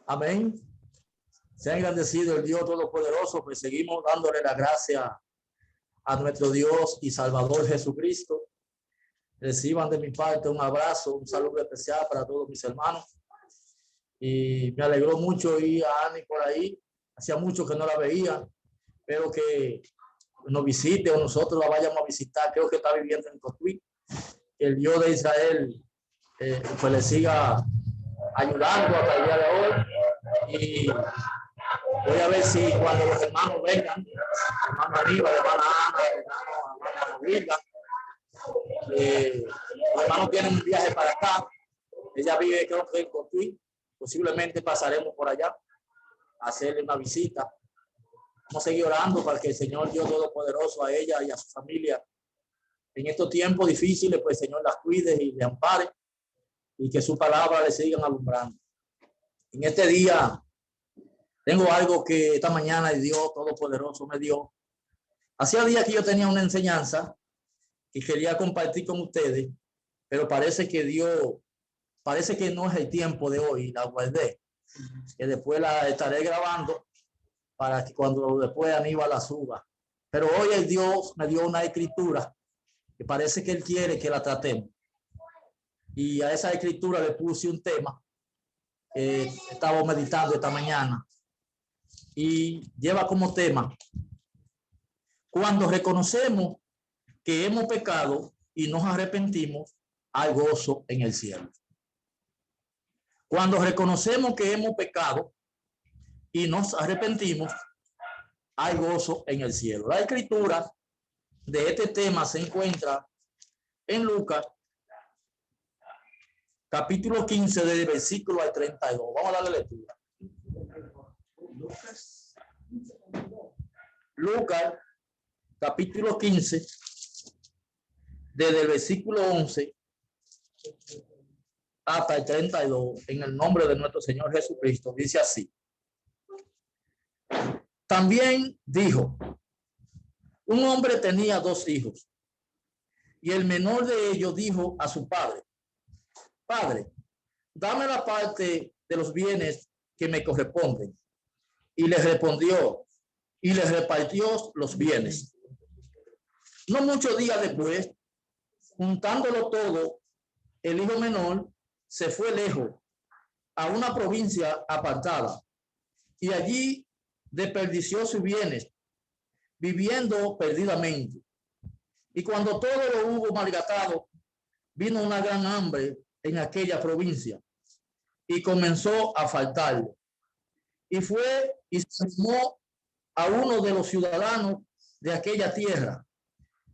Amén. Sea engrandecido el Dios Todopoderoso, pues seguimos dándole la gracia a nuestro Dios y Salvador Jesucristo. Reciban de mi parte un abrazo, un saludo especial para todos mis hermanos. Y me alegró mucho ir a Ani por ahí. Hacía mucho que no la veía. Espero que nos visite o nosotros la vayamos a visitar. Creo que está viviendo en Cotuí. Que el Dios de Israel pues le siga ayudando hasta el día de hoy. Y voy a ver si cuando los hermanos vengan, hermano Aníbal, hermana Ana, hermana Vilga, los hermanos tienen un viaje para acá. Ella vive, creo que en Cotuí. Posiblemente pasaremos por allá a hacerle una visita. Vamos a seguir orando para que el Señor Dios Todopoderoso a ella y a su familia en estos tiempos difíciles, pues el Señor las cuide y le ampare y que su palabra le sigan alumbrando. En este día tengo algo que esta mañana el Dios Todopoderoso me dio. Hacía días que yo tenía una enseñanza que quería compartir con ustedes, pero parece que no es el tiempo de hoy, la guardé, que después la estaré grabando para que cuando después Aníbal la suba. Pero hoy el Dios me dio una escritura que parece que Él quiere que la tratemos. Y a esa escritura le puse un tema que estaba meditando esta mañana. Y lleva como tema: cuando reconocemos que hemos pecado y nos arrepentimos, hay gozo en el cielo. Cuando reconocemos que hemos pecado y nos arrepentimos, hay gozo en el cielo. La escritura de este tema se encuentra en Lucas, capítulo 15, del versículo al 32. Vamos a darle lectura. Lucas, capítulo 15, desde el versículo 11 hasta el 32, en el nombre de nuestro Señor Jesucristo, dice así. También dijo: un hombre tenía 2 hijos, y el menor de ellos dijo a su padre: Padre, dame la parte de los bienes que me corresponden. Y le respondió, y le repartió los bienes. No muchos días después, juntándolo todo, el hijo menor se fue lejos, a una provincia apartada, y allí desperdició sus bienes, viviendo perdidamente. Y cuando todo lo hubo malgastado, vino una gran hambre en aquella provincia, y comenzó a faltarle. Y fue y se sumó a uno de los ciudadanos de aquella tierra,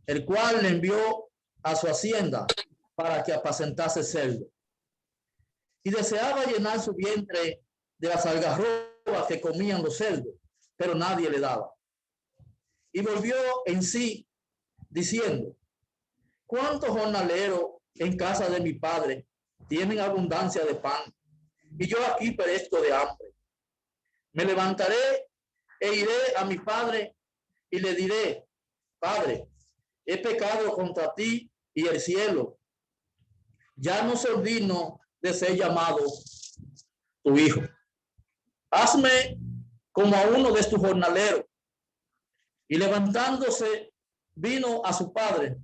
el cual le envió a su hacienda para que apacentase cerdo. Y deseaba llenar su vientre de las algarrobas que comían los cerdos, pero nadie le daba. Y volvió en sí, diciendo: ¿cuántos jornaleros en casa de mi padre tienen abundancia de pan, y yo aquí perezco de hambre? Me levantaré e iré a mi padre y le diré: Padre, he pecado contra ti y el cielo. Ya no soy digno de ser llamado tu hijo. Hazme como a uno de tus jornaleros. Y levantándose, vino a su padre.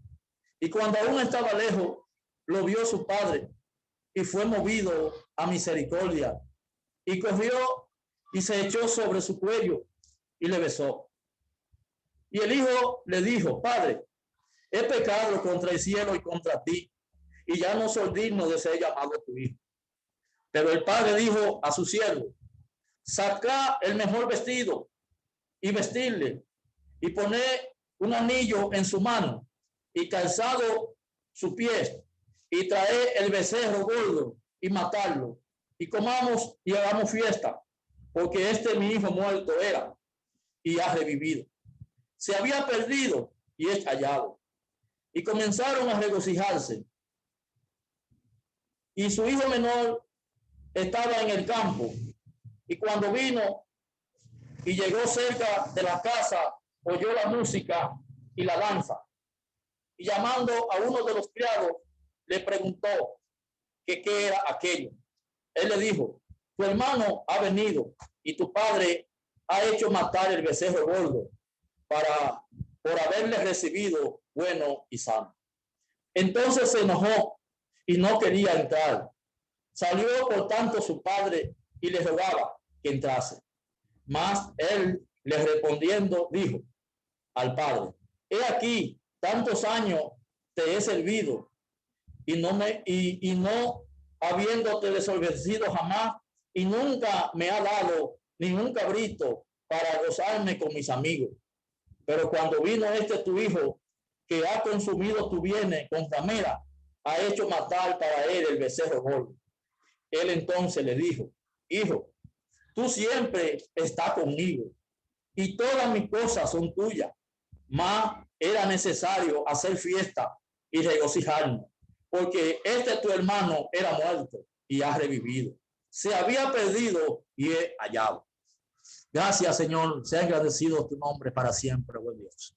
Y cuando aún estaba lejos, lo vio su padre y fue movido a misericordia. Y cogió y se echó sobre su cuello y le besó. Y el hijo le dijo: Padre, he pecado contra el cielo y contra ti, y ya no soy digno de ser llamado tu hijo. Pero el padre dijo a su siervo: saca el mejor vestido y vestirle, y poner un anillo en su mano y calzado su pie, y traer el becerro gordo y matarlo, y comamos y hagamos fiesta, porque mi hijo muerto era y ha revivido. Se había perdido y es hallado. Y comenzaron a regocijarse. Y su hijo menor estaba en el campo, y cuando vino y llegó cerca de la casa, oyó la música y la danza. Y llamando a uno de los criados, le preguntó que qué era aquello. Él le dijo: tu hermano ha venido y tu padre ha hecho matar el becerro gordo por haberle recibido bueno y sano. Entonces se enojó y no quería entrar. Salió por tanto su padre y le rogaba que entrase. Mas él le respondiendo dijo al padre: he aquí, tantos años te he servido y no habiéndote desobedecido jamás, y nunca me ha dado ningún cabrito para gozarme con mis amigos. Pero cuando vino tu hijo, que ha consumido tu bienes con ramera, ha hecho matar para él el becerro gordo. Él entonces le dijo: hijo, tú siempre estás conmigo y todas mis cosas son tuyas, mas era necesario hacer fiesta y regocijarnos, porque tu hermano era muerto y ha revivido, se había perdido y he hallado. Gracias, Señor, sea agradecido tu nombre para siempre, buen Dios.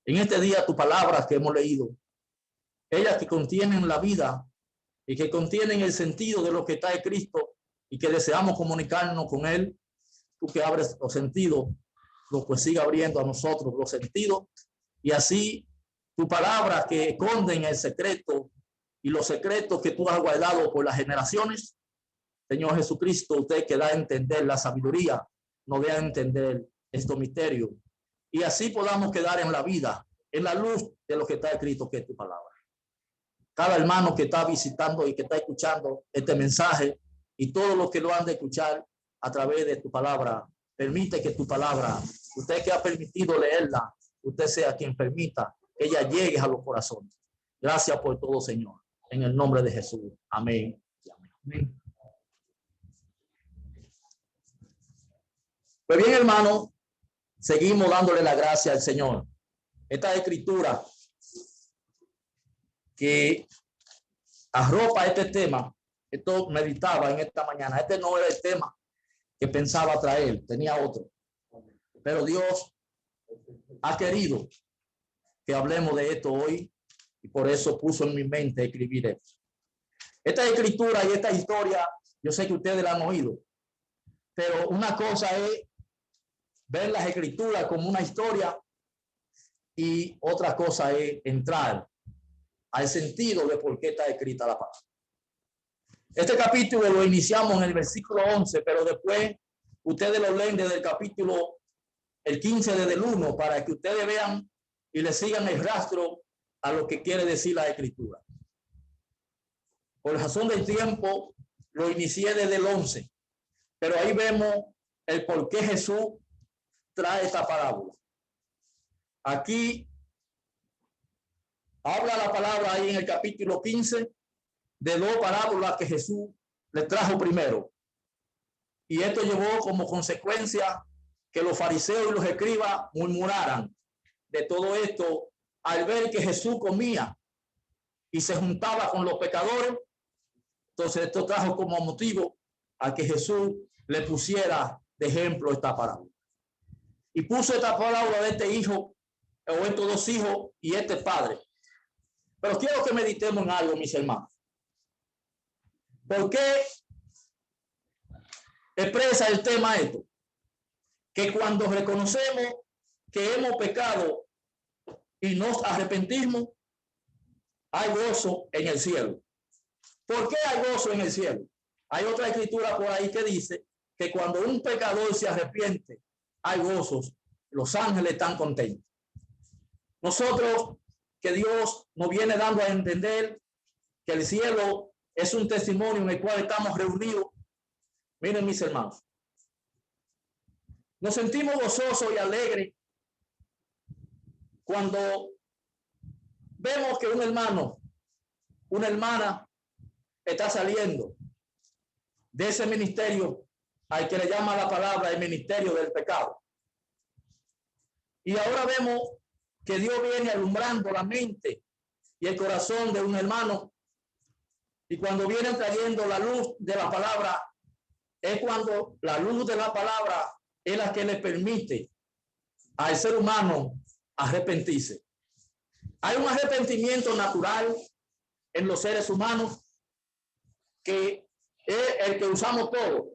En este día, tu palabra que hemos leído, ellas que contienen la vida y que contienen el sentido de lo que está escrito y que deseamos comunicarnos con él, tú que abres los sentidos, lo que siga abriendo a nosotros los sentidos, y así tu palabra que esconden el secreto y los secretos que tú has guardado por las generaciones, Señor Jesucristo, usted que da a entender la sabiduría, nos dé a entender estos misterios, y así podamos quedar en la vida, en la luz de lo que está escrito, que es tu palabra. Cada hermano que está visitando y que está escuchando este mensaje, y todos los que lo han de escuchar a través de tu palabra, permite que tu palabra, usted que ha permitido leerla, usted sea quien permita que ella llegue a los corazones. Gracias por todo, Señor. En el nombre de Jesús. Amén. Amén. Pues bien, hermano, seguimos dándole la gracia al Señor. Esta escritura que arropa este tema, esto meditaba en esta mañana. Este no era el tema que pensaba traer, tenía otro. Pero Dios ha querido que hablemos de esto hoy y por eso puso en mi mente escribir esto. Esta escritura y esta historia, yo sé que ustedes la han oído, pero una cosa es ver las escrituras como una historia y otra cosa es entrar al sentido de por qué está escrita la palabra. Este capítulo lo iniciamos en el versículo 11, pero después ustedes lo leen desde el capítulo el 15 desde el 1 para que ustedes vean y le sigan el rastro a lo que quiere decir la escritura. Por razón del tiempo lo inicié desde el 11, pero ahí vemos el por qué Jesús trae esta parábola. Aquí habla la palabra ahí en el capítulo 15 de dos parábolas que Jesús le trajo primero. Y esto llevó como consecuencia que los fariseos y los escribas murmuraran de todo esto al ver que Jesús comía y se juntaba con los pecadores. Entonces esto trajo como motivo a que Jesús le pusiera de ejemplo esta parábola. Y puso esta parábola de este hijo o estos dos hijos y este padre. Pero quiero que meditemos en algo, mis hermanos. ¿Por qué expresa el tema esto? Que cuando reconocemos que hemos pecado y nos arrepentimos, hay gozo en el cielo. ¿Por qué hay gozo en el cielo? Hay otra escritura por ahí que dice que cuando un pecador se arrepiente, hay gozos. Los ángeles están contentos. Nosotros, que Dios nos viene dando a entender que el cielo es un testimonio en el cual estamos reunidos. Miren, mis hermanos, nos sentimos gozosos y alegres cuando vemos que un hermano, una hermana está saliendo de ese ministerio al que le llama la palabra el ministerio del pecado. Y ahora vemos que Dios viene alumbrando la mente y el corazón de un hermano. Y cuando viene trayendo la luz de la palabra, es cuando la luz de la palabra es la que le permite al ser humano arrepentirse. Hay un arrepentimiento natural en los seres humanos que es el que usamos todos.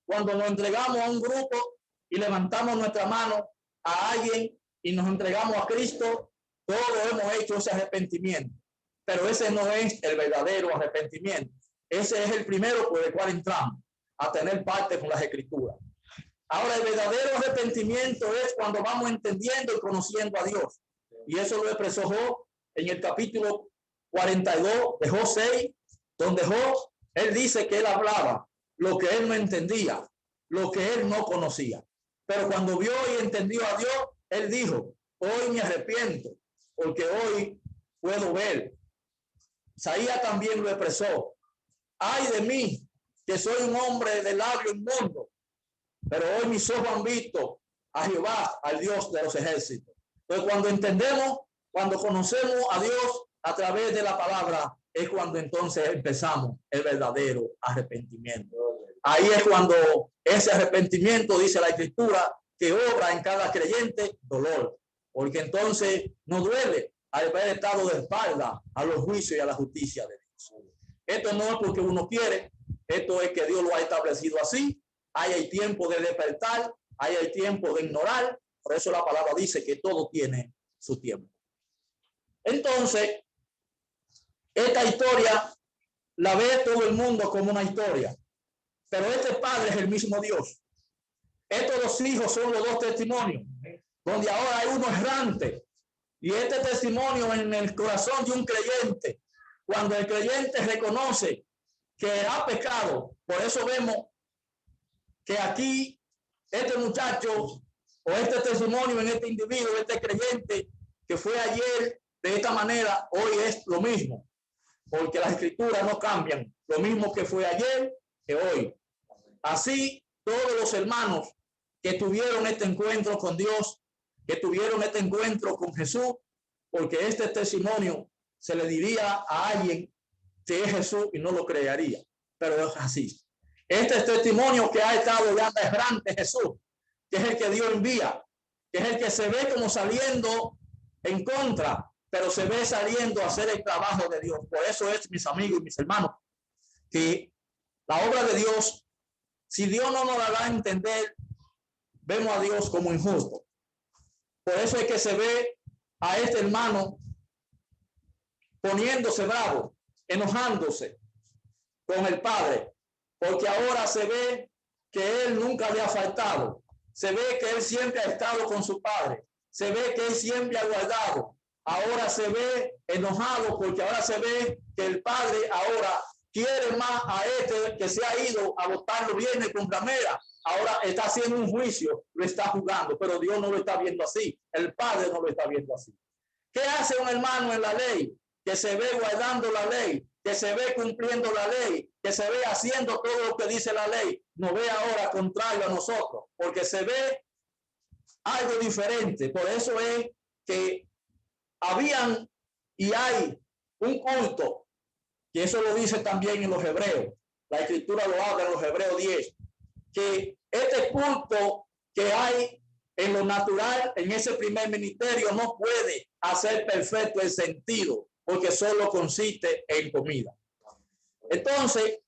cuando nos entregamos a un grupo y levantamos nuestra mano a alguien y nos entregamos a Cristo, todos hemos hecho ese arrepentimiento. Pero ese no es el verdadero arrepentimiento. Ese es el primero por el cual entramos a tener parte con las Escrituras. Ahora, el verdadero arrepentimiento es cuando vamos entendiendo y conociendo a Dios. Y eso lo expresó Job en el capítulo 42 de Job 6, donde Job, él dice que él hablaba lo que él no entendía, lo que él no conocía. Pero cuando vio y entendió a Dios, él dijo, hoy me arrepiento, porque hoy puedo ver. Isaías también lo expresó. Ay de mí, que soy un hombre de labio inmundo, pero hoy mis ojos han visto a Jehová, al Dios de los ejércitos. Entonces, cuando entendemos, cuando conocemos a Dios a través de la palabra, es cuando entonces empezamos el verdadero arrepentimiento. Ahí es cuando ese arrepentimiento, dice la Escritura, que obra en cada creyente dolor, porque entonces no duele haber estado de espalda a los juicios y a la justicia de Dios. Esto no es porque uno quiere, esto es que Dios lo ha establecido así. Hay tiempo de despertar, hay tiempo de ignorar. Por eso la palabra dice que todo tiene su tiempo. Entonces, esta historia la ve todo el mundo como una historia, pero este padre es el mismo Dios. Estos dos hijos son los dos testimonios, donde ahora hay uno errante, y este testimonio en el corazón de un creyente, cuando el creyente reconoce que ha pecado. Por eso vemos que aquí este muchacho o este testimonio en este individuo, este creyente que fue ayer de esta manera, hoy es lo mismo, porque las escrituras no cambian, lo mismo que fue ayer que hoy. Así todos los hermanos que tuvieron este encuentro con Dios, que tuvieron este encuentro con Jesús, porque este testimonio se le diría a alguien que es Jesús y no lo creería, pero es así. Este es testimonio que ha estado ya errante Jesús, que es el que Dios envía, que es el que se ve como saliendo en contra, pero se ve saliendo a hacer el trabajo de Dios. Por eso es, mis amigos y mis hermanos, que la obra de Dios, si Dios no nos la da a entender, vemos a Dios como injusto. Por eso es que se ve a este hermano poniéndose bravo, enojándose con el Padre, porque ahora se ve que él nunca le ha faltado, se ve que él siempre ha estado con su Padre, se ve que él siempre ha guardado. Ahora se ve enojado porque ahora se ve que el Padre ahora quiere más a este que se ha ido a botarlo bien con ramera. Ahora está haciendo un juicio, lo está jugando, pero Dios no lo está viendo así, el Padre no lo está viendo así. ¿Qué hace un hermano en la ley? Que se ve guardando la ley, que se ve cumpliendo la ley, que se ve haciendo todo lo que dice la ley. No ve ahora contrario a nosotros, porque se ve algo diferente. Por eso es que habían y hay un culto, que eso lo dice también en los Hebreos. La Escritura lo habla en los Hebreos 10, que este culto que hay en lo natural, en ese primer ministerio, no puede hacer perfecto el sentido, porque solo consiste en comida. Entonces,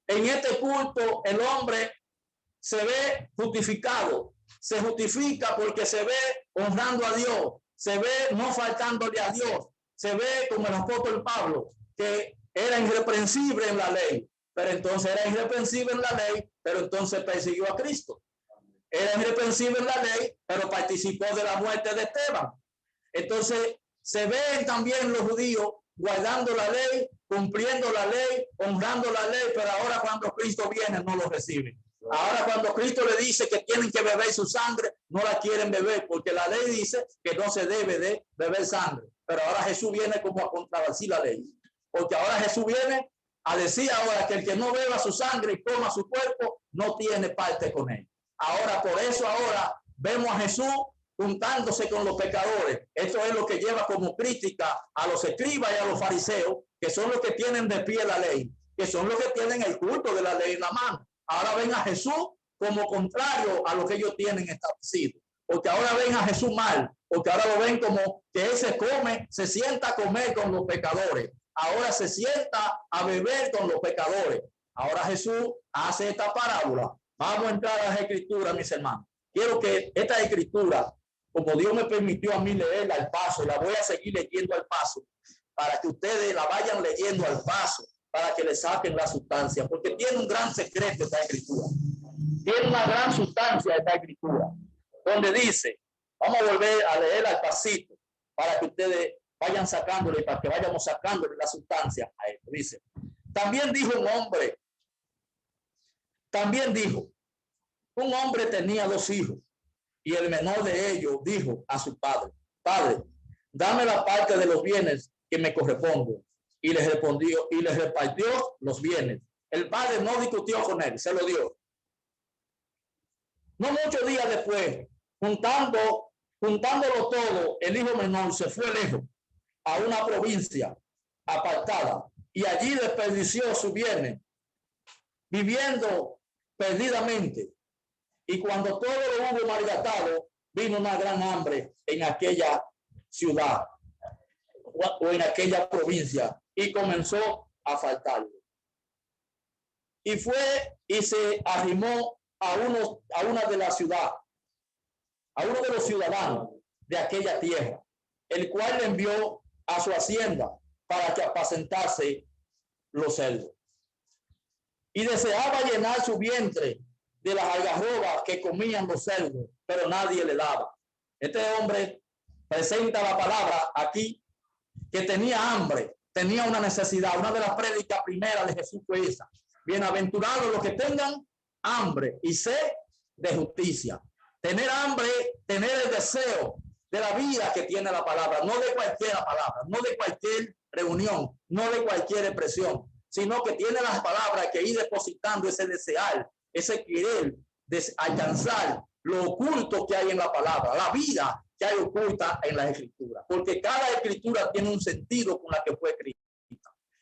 en este culto, el hombre se ve justificado, se justifica porque se ve honrando a Dios, se ve no faltándole a Dios, se ve como el apóstol Pablo, que era irreprensible en la ley, pero entonces era irreprensible en la ley, pero entonces persiguió a Cristo. Era irreprensible en la ley, pero participó de la muerte de Esteban. Entonces se ven también los judíos guardando la ley, cumpliendo la ley, honrando la ley, pero ahora cuando Cristo viene no lo reciben. Ahora cuando Cristo le dice que tienen que beber su sangre, no la quieren beber, porque la ley dice que no se debe de beber sangre. Pero ahora Jesús viene como a contradecir la ley, porque ahora Jesús viene a decir ahora que el que no beba su sangre y coma su cuerpo no tiene parte con él. Ahora por eso ahora vemos a Jesús juntándose con los pecadores. Esto es lo que lleva como crítica a los escribas y a los fariseos, que son los que tienen de pie la ley, que son los que tienen el culto de la ley en la mano. Ahora ven a Jesús como contrario a lo que ellos tienen establecido, porque ahora ven a Jesús mal, porque ahora lo ven como que él se come, se sienta a comer con los pecadores, ahora se sienta a beber con los pecadores. Ahora Jesús hace esta parábola Vamos a entrar a las escrituras, mis hermanos. Quiero que esta escritura, como Dios me permitió a mí leerla al paso, la voy a seguir leyendo al paso, para que ustedes la vayan leyendo al paso, para que le saquen la sustancia, porque tiene un gran secreto esta escritura. Tiene una gran sustancia esta escritura, donde dice, vamos a volver a leer al pasito, para que ustedes vayan sacándole, para que vayamos sacándole la sustancia a esto. Dice, también dijo un hombre tenía 2 hijos, y el menor de ellos dijo a su padre, Padre, dame la parte de los bienes que me corresponden. Y les respondió, y les repartió los bienes. El padre no discutió con él, se lo dio. No muchos días después, juntándolo todo, el hijo menor se fue lejos a una provincia apartada y allí desperdició sus bienes, viviendo perdidamente. Y cuando todo lo hubo malgastado, vino una gran hambre en aquella ciudad o en aquella provincia y comenzó a faltarle. Y fue y se arrimó a una de la ciudad, a uno de los ciudadanos de aquella tierra, el cual le envió a su hacienda para que apacentase los cerdos. Y deseaba llenar su vientre de las algarrobas que comían los cerdos, pero nadie le daba. Este hombre presenta la palabra aquí, que tenía hambre, tenía una necesidad. Una de las prédicas primeras de Jesús fue esa: bienaventurados los que tengan hambre y sed de justicia. Tener hambre, tener el deseo de la vida que tiene la palabra, no de cualquier palabra, no de cualquier reunión, no de cualquier expresión, sino que tiene las palabras que ir depositando ese desear, ese querer de alcanzar lo oculto que hay en la palabra, la vida que hay oculta en la escritura, porque cada escritura tiene un sentido con la que fue escrita.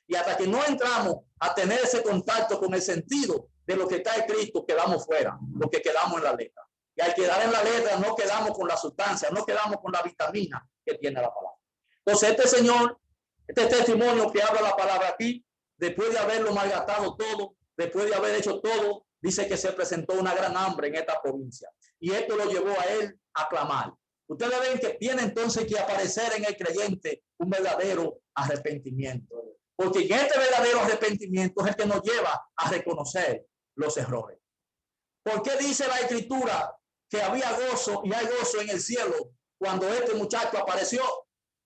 Y hasta que no entramos a tener ese contacto con el sentido de lo que está escrito, quedamos fuera, lo que quedamos en la letra. Y al quedar en la letra no quedamos con la sustancia, no quedamos con la vitamina que tiene la palabra. Entonces este señor, este testimonio que habla la palabra aquí, después de haberlo malgastado todo, después de haber hecho todo, dice que se presentó una gran hambre en esta provincia. Y esto lo llevó a él a clamar. Ustedes ven que tiene entonces que aparecer en el creyente un verdadero arrepentimiento. Porque en este verdadero arrepentimiento es el que nos lleva a reconocer los errores. ¿Por qué dice la escritura que había gozo y hay gozo en el cielo cuando este muchacho apareció?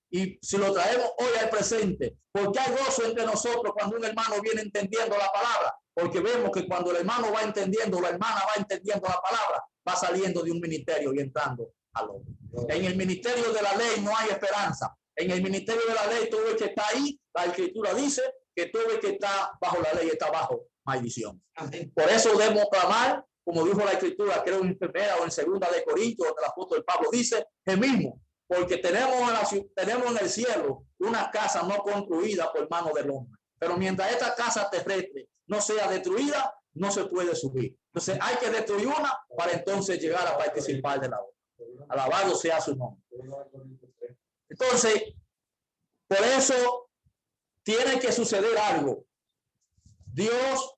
Y si lo traemos hoy al presente, ¿por qué hay gozo entre nosotros cuando un hermano viene entendiendo la palabra? Porque vemos que cuando el hermano va entendiendo, la hermana va entendiendo la palabra, va saliendo de un ministerio y entrando al otro. En el ministerio de la ley no hay esperanza. En el ministerio de la ley, todo el que está ahí, la escritura dice que todo el que está bajo la ley está bajo maldición. Por eso debemos clamar, como dijo la escritura, creo en primera o en segunda de Corintios, donde el apóstol Pablo dice, el mismo, porque tenemos en el cielo una casa no construida por mano del hombre. Pero mientras esta casa terrestre no sea destruida, no se puede subir. Entonces hay que destruir una para entonces llegar a participar de la otra. Alabado sea su nombre. Entonces, por eso tiene que suceder algo. Dios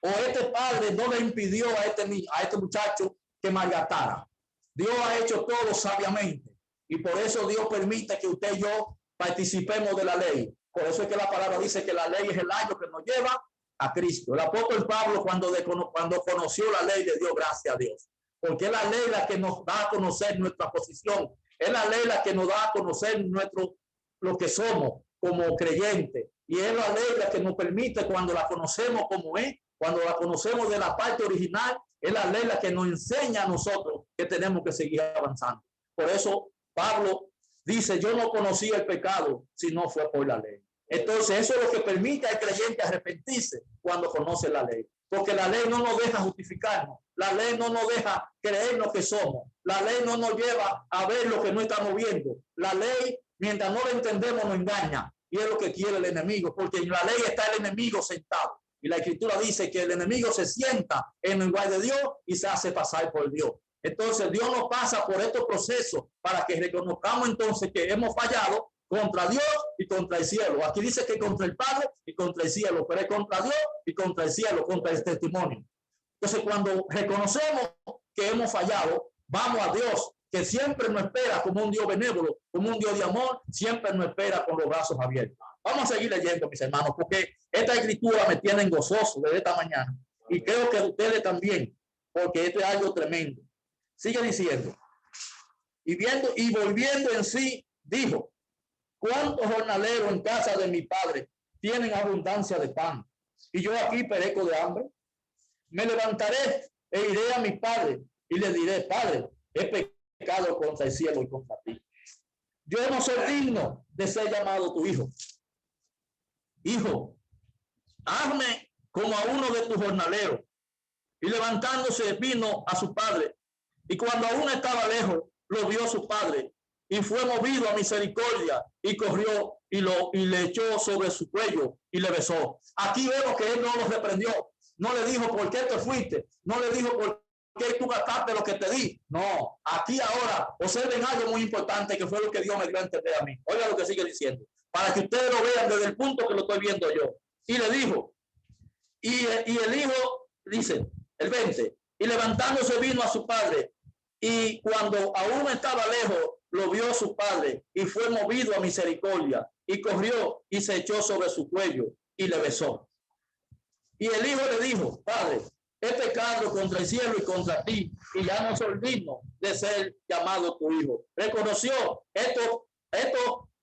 o este padre no le impidió a este muchacho que malgastara. Dios ha hecho todo sabiamente. Y por eso Dios permite que usted y yo participemos de la ley. Por eso es que la palabra dice que la ley es el ayo que nos lleva a Cristo. El apóstol Pablo cuando conoció la ley le dio gracias a Dios. Porque es la ley la que nos da a conocer nuestra posición. Es la ley la que nos da a conocer lo que somos como creyentes. Y es la ley la que nos permite, cuando la conocemos como es, cuando la conocemos de la parte original, es la ley la que nos enseña a nosotros que tenemos que seguir avanzando. Por eso Pablo dice, yo no conocí el pecado si no fue por la ley. Entonces eso es lo que permite al creyente arrepentirse cuando conoce la ley. Porque la ley no nos deja justificarnos. La ley no nos deja creer lo que somos. La ley no nos lleva a ver lo que no estamos viendo. La ley, mientras no la entendemos, nos engaña. Y es lo que quiere el enemigo. Porque en la ley está el enemigo sentado. Y la escritura dice que el enemigo se sienta en el lugar de Dios y se hace pasar por Dios. Entonces Dios nos pasa por estos procesos para que reconozcamos entonces que hemos fallado contra Dios y contra el cielo. Aquí dice que contra el Padre y contra el cielo, pero es contra Dios y contra el cielo, contra el testimonio. Entonces, cuando reconocemos que hemos fallado, vamos a Dios, que siempre nos espera como un Dios benévolo, como un Dios de amor, siempre nos espera con los brazos abiertos. Vamos a seguir leyendo, mis hermanos, porque esta escritura me tiene gozoso desde esta mañana. Y creo que ustedes también, porque esto es algo tremendo. Sigue diciendo. Y volviendo en sí, dijo: ¿cuántos jornaleros en casa de mi padre tienen abundancia de pan? Y yo aquí perezco de hambre. Me levantaré e iré a mi padre y le diré: Padre, he pecado contra el cielo y contra ti. Yo no soy digno de ser llamado tu hijo. Hijo, hazme como a uno de tus jornaleros. Y levantándose vino a su padre. Y cuando aún estaba lejos, lo vio su padre y fue movido a misericordia y corrió y le echó sobre su cuello y le besó. Aquí vemos que él no lo reprendió. No le dijo: ¿por qué te fuiste? No le dijo: ¿por qué tú gastaste lo que te di? No, aquí ahora observen algo muy importante, que fue lo que Dios me dio a entender a mí. Oiga lo que sigue diciendo, para que ustedes lo vean desde el punto que lo estoy viendo yo. Y le dijo, y el hijo dice, el 20, y levantándose vino a su padre, y cuando aún estaba lejos, lo vio su padre, y fue movido a misericordia, y corrió y se echó sobre su cuello, y le besó. Y el hijo le dijo: Padre, he pecado contra el cielo y contra ti, y ya no soy digno de ser llamado tu hijo. Reconoció esto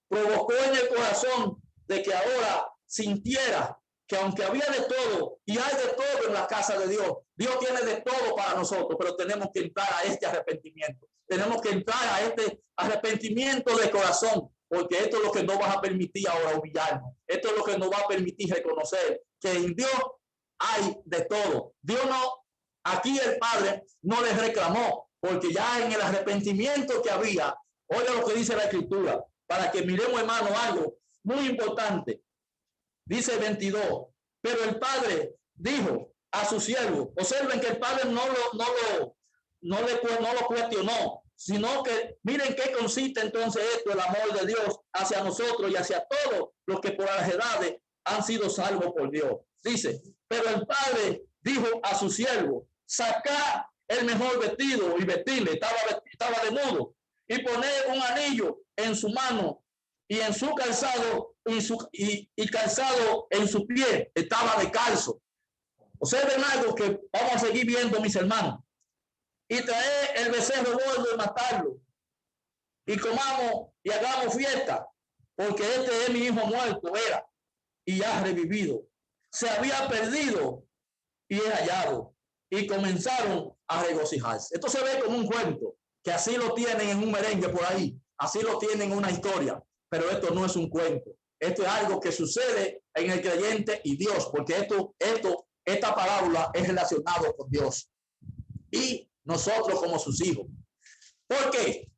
provocó en el corazón de que ahora sintiera que aunque había de todo y hay de todo en la casa de Dios, Dios tiene de todo para nosotros, pero tenemos que entrar a este arrepentimiento. Tenemos que entrar a este arrepentimiento de corazón, porque esto es lo que nos va a permitir ahora humillarnos. Esto es lo que nos va a permitir reconocer que en Dios hay de todo. Dios no, aquí el Padre no les reclamó, porque ya en el arrepentimiento que había, oiga lo que dice la Escritura, para que miremos, hermano, algo muy importante. Dice 22, pero el Padre dijo a su siervo, observen que el Padre no lo cuestionó, sino que miren qué consiste entonces esto, el amor de Dios hacia nosotros y hacia todos los que por las edades han sido salvos por Dios. Dice, pero el Padre dijo a su siervo: saca el mejor vestido y vestirle, estaba desnudo, y poner un anillo en su mano y en su calzado y calzado en su pie, estaba descalzo. Observen algo que vamos a seguir viendo, mis hermanos. Y traer el becerro gordo y matarlo, y comamos y hagamos fiesta, porque este es mi hijo muerto, era, y ha revivido. Se había perdido y es hallado. Y comenzaron a regocijarse. Esto se ve como un cuento, que así lo tienen en un merengue por ahí, así lo tienen en una historia, pero esto no es un cuento. Esto es algo que sucede en el creyente y Dios, porque esta parábola es relacionada con Dios y nosotros como sus hijos. ¿Por qué?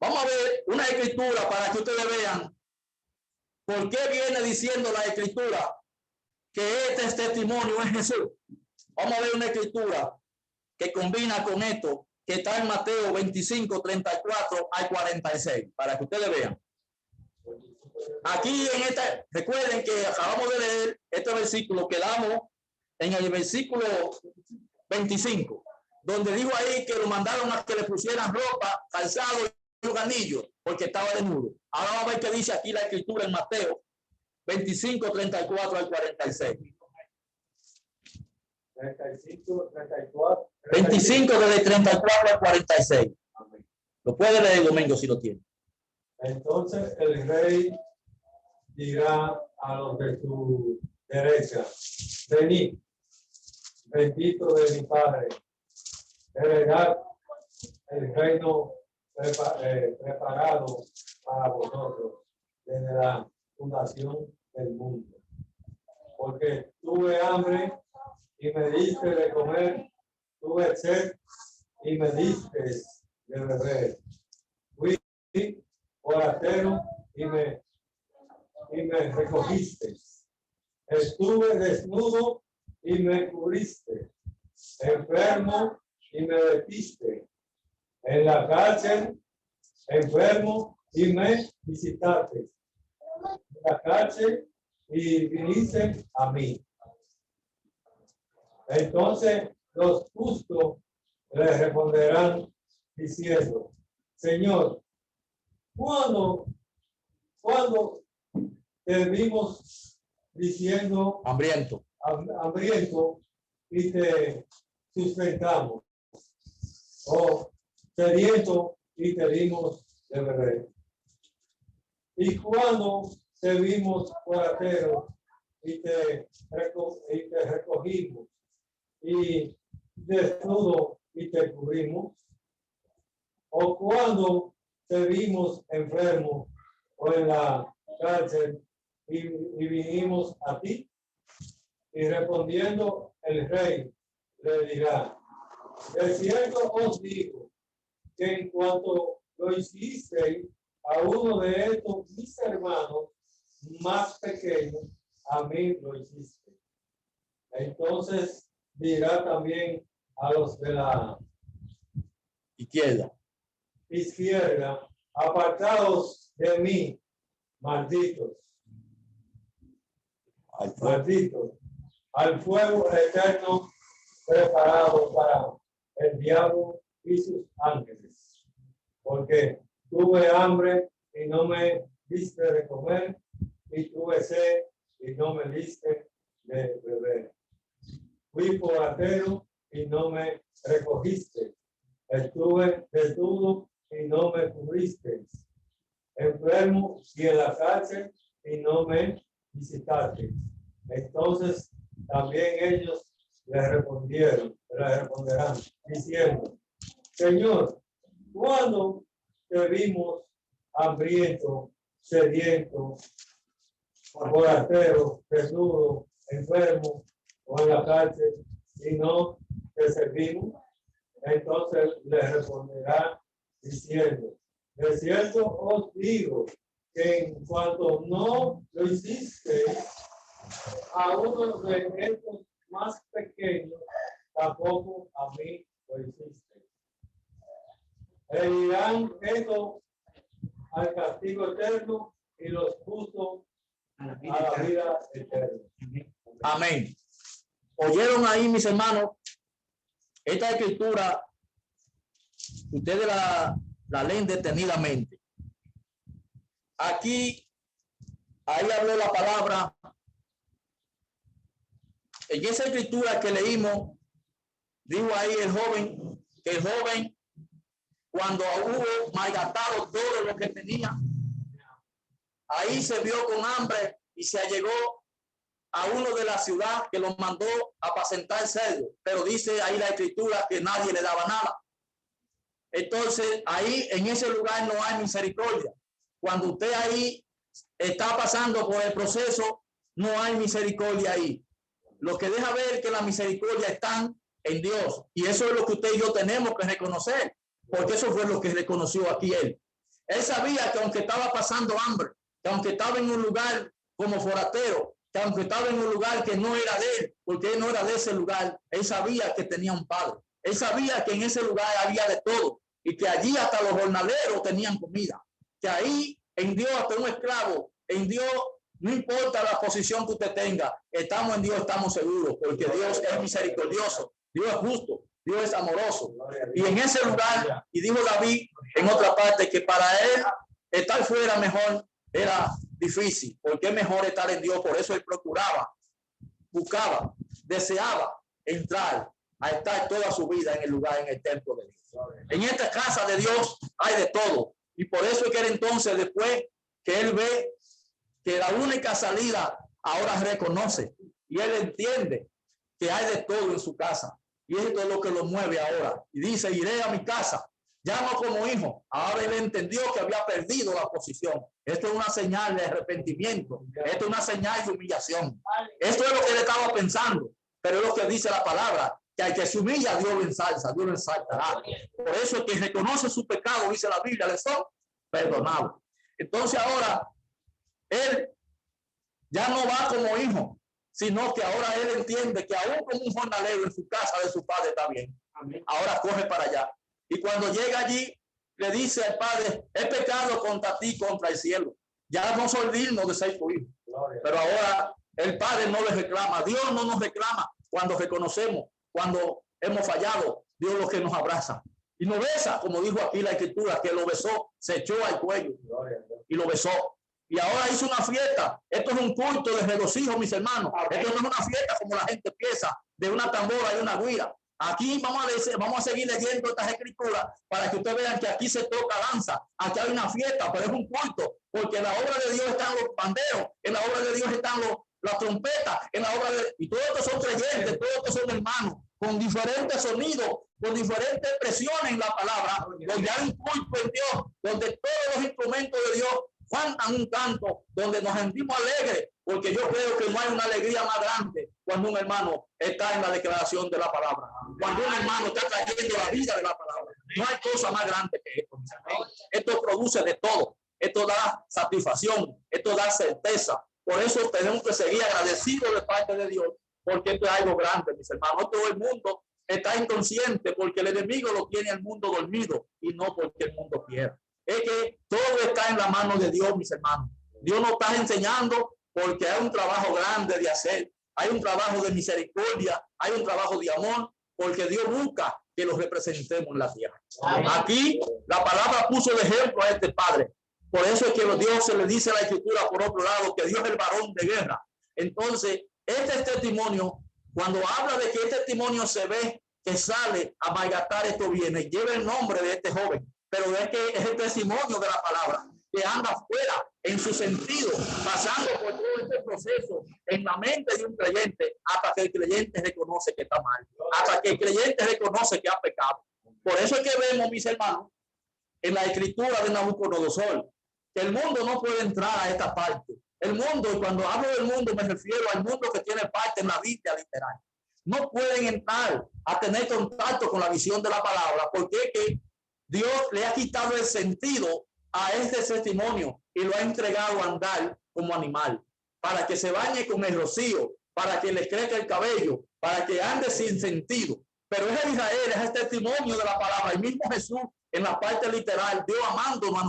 Vamos a ver una escritura para que ustedes vean por qué viene diciendo la escritura que este es testimonio en Jesús. Vamos a ver una escritura que combina con esto, que está en Mateo 25, 34 al 46, para que ustedes vean. Aquí en esta, recuerden que acabamos de leer este versículo, quedamos en el versículo 25, donde dijo ahí que lo mandaron a que le pusieran ropa, calzado y un anillo, porque estaba desnudo. Ahora vamos a ver qué dice aquí la escritura en Mateo 25, 34 al 46. 35, 34. 25 desde 34 al 46. Lo puede leer, Domingo, si lo tiene. Entonces el rey dirá a los de su derecha: venid, bendito de mi Padre, heredad el reino preparado para vosotros desde la fundación del mundo. Porque tuve hambre y me diste de comer, tuve sed y me diste de beber. Fui forastero y me recogiste. Estuve desnudo y me cubriste. Enfermo y me vestiste. En la cárcel, enfermo y me visitaste. En la cárcel y viniste a mí. Entonces los justos le responderán diciendo, Señor, ¿cuándo te vimos diciendo hambriento y te sustentamos? O sediento y te dimos de beber. Y cuando te vimos forastero y te recogimos, y desnudo y te cubrimos, o cuando te vimos enfermo o en la cárcel y vinimos a ti. Y respondiendo el rey le dirá, de cierto os digo que en cuanto lo hicisteis a uno de estos mis hermanos más pequeños, a mí lo hiciste. Entonces dirá también a los de la izquierda, apartados de mí, malditos, al fuego eterno preparado para el diablo y sus ángeles. Porque tuve hambre y no me diste de comer, y tuve sed y no me diste de beber. Fui forastero y no me recogiste. Estuve desnudo y no me cubriste. Enfermo y en la cárcel y no me visitaste. Entonces también ellos le responderán diciendo, Señor, ¿cuándo te vimos hambriento, sediento, forastero, desnudo, enfermo o en la cárcel y no te servimos? Entonces le responderá diciendo, de cierto os digo que en cuanto no lo hiciste a uno de estos más pequeños, tampoco a mí lo hiciste. Le dirán esto al castigo eterno y los justos a la vida eterna. Amén. ¿Oyeron ahí, mis hermanos? Esta escritura, ustedes la leen detenidamente. Aquí, ahí habló la palabra. En esa escritura que leímos, dijo ahí el joven, cuando hubo malgastado todo lo que tenía, ahí se vio con hambre y se allegó a uno de la ciudad que lo mandó a apacentar cerdo, pero dice ahí la escritura que nadie le daba nada. Entonces ahí en ese lugar no hay misericordia. Cuando usted ahí está pasando por el proceso, no hay misericordia ahí. Lo que deja ver que la misericordia está en Dios, y eso es lo que usted y yo tenemos que reconocer, porque eso fue lo que reconoció aquí él. Él sabía que aunque estaba pasando hambre, que aunque estaba en un lugar como forastero, que aunque estaba en un lugar que no era de él, porque él no era de ese lugar, él sabía que tenía un padre. Él sabía que en ese lugar había de todo y que allí hasta los jornaleros tenían comida. Que ahí en Dios hasta un esclavo, en Dios no importa la posición que usted tenga, estamos en Dios, estamos seguros, porque Dios es misericordioso, Dios es justo, Dios es amoroso. Y en ese lugar, y dijo David en otra parte, que para él estar fuera mejor era difícil, porque es mejor estar en Dios. Por eso él procuraba, buscaba, deseaba entrar a estar toda su vida en el lugar, en el templo de Dios. En esta casa de Dios hay de todo, y por eso es que él entonces, después que él ve que la única salida ahora reconoce, y él entiende que hay de todo en su casa, y esto es lo que lo mueve ahora, y dice, iré a mi casa, ya no como hijo. Ahora él entendió que había perdido la posición. Esto es una señal de arrepentimiento, esto es una señal de humillación. Esto es lo que él estaba pensando, pero es lo que dice la palabra, que al que se humilla, Dios lo ensalza, Dios lo ensalzará. Por eso el que reconoce su pecado, dice la Biblia, le son perdonados. Entonces ahora él ya no va como hijo, sino que ahora él entiende que aún como un jornalero en su casa de su padre está bien. Amén. Ahora coge para allá. Y cuando llega allí, le dice al padre, he pecado contra ti, contra el cielo. Ya no soy digno de ser tu hijo. Pero ahora el padre no le reclama. Dios no nos reclama. cuando reconocemos, cuando hemos fallado, Dios lo que nos abraza y nos besa, como dijo aquí la escritura, que lo besó, se echó al cuello y lo besó. Y ahora hizo una fiesta. Esto es un culto de regocijo, mis hermanos. Esto no es una fiesta como la gente piensa, de una tambora y una guira. Aquí vamos a seguir leyendo estas escrituras para que ustedes vean que aquí se toca danza, aquí hay una fiesta, pero es un culto, porque en la obra de Dios están los panderos, en la obra de Dios están las trompetas, en la obra de... Y todos estos son creyentes, todos estos son hermanos, con diferentes sonidos, con diferentes expresiones en la palabra, donde hay un culto en Dios, donde todos los instrumentos de Dios cantan un canto, donde nos sentimos alegres, porque yo creo que no hay una alegría más grande cuando un hermano está en la declaración de la palabra, cuando un hermano está trayendo la vida de la palabra. No hay cosa más grande que esto. Esto produce de todo, esto da satisfacción, esto da certeza. Por eso tenemos que seguir agradecidos de parte de Dios, porque esto es algo grande, mis hermanos. Todo el mundo está inconsciente porque el enemigo lo tiene el mundo dormido y no porque el mundo quiera. Es que todo está en la mano de Dios, mis hermanos. Dios nos está enseñando porque hay un trabajo grande de hacer. Hay un trabajo de misericordia, hay un trabajo de amor, porque Dios busca que los representemos en la tierra. Aquí la palabra puso de ejemplo a este padre. Por eso es que Dios se le dice a la escritura, por otro lado, que Dios es el varón de guerra. Entonces, este testimonio, cuando habla de que este testimonio se ve que sale a malgastar estos bienes, lleva el nombre de este joven, pero es que es el testimonio de la palabra, que anda fuera en su sentido, pasando por todo este proceso en la mente de un creyente, hasta que el creyente reconoce que está mal, hasta que el creyente reconoce que ha pecado. Por eso es que vemos, mis hermanos, en la escritura de Nabucodonosor, que el mundo no puede entrar a esta parte. El mundo, y cuando hablo del mundo me refiero al mundo que tiene parte en la Biblia literal. No pueden entrar a tener contacto con la visión de la palabra, porque es que Dios le ha quitado el sentido a este testimonio y lo ha entregado a andar como animal, para que se bañe con el rocío, para que le crezca el cabello, para que ande sin sentido. Pero es Israel, es el testimonio de la palabra. El mismo Jesús, en la parte literal, Dios amándonos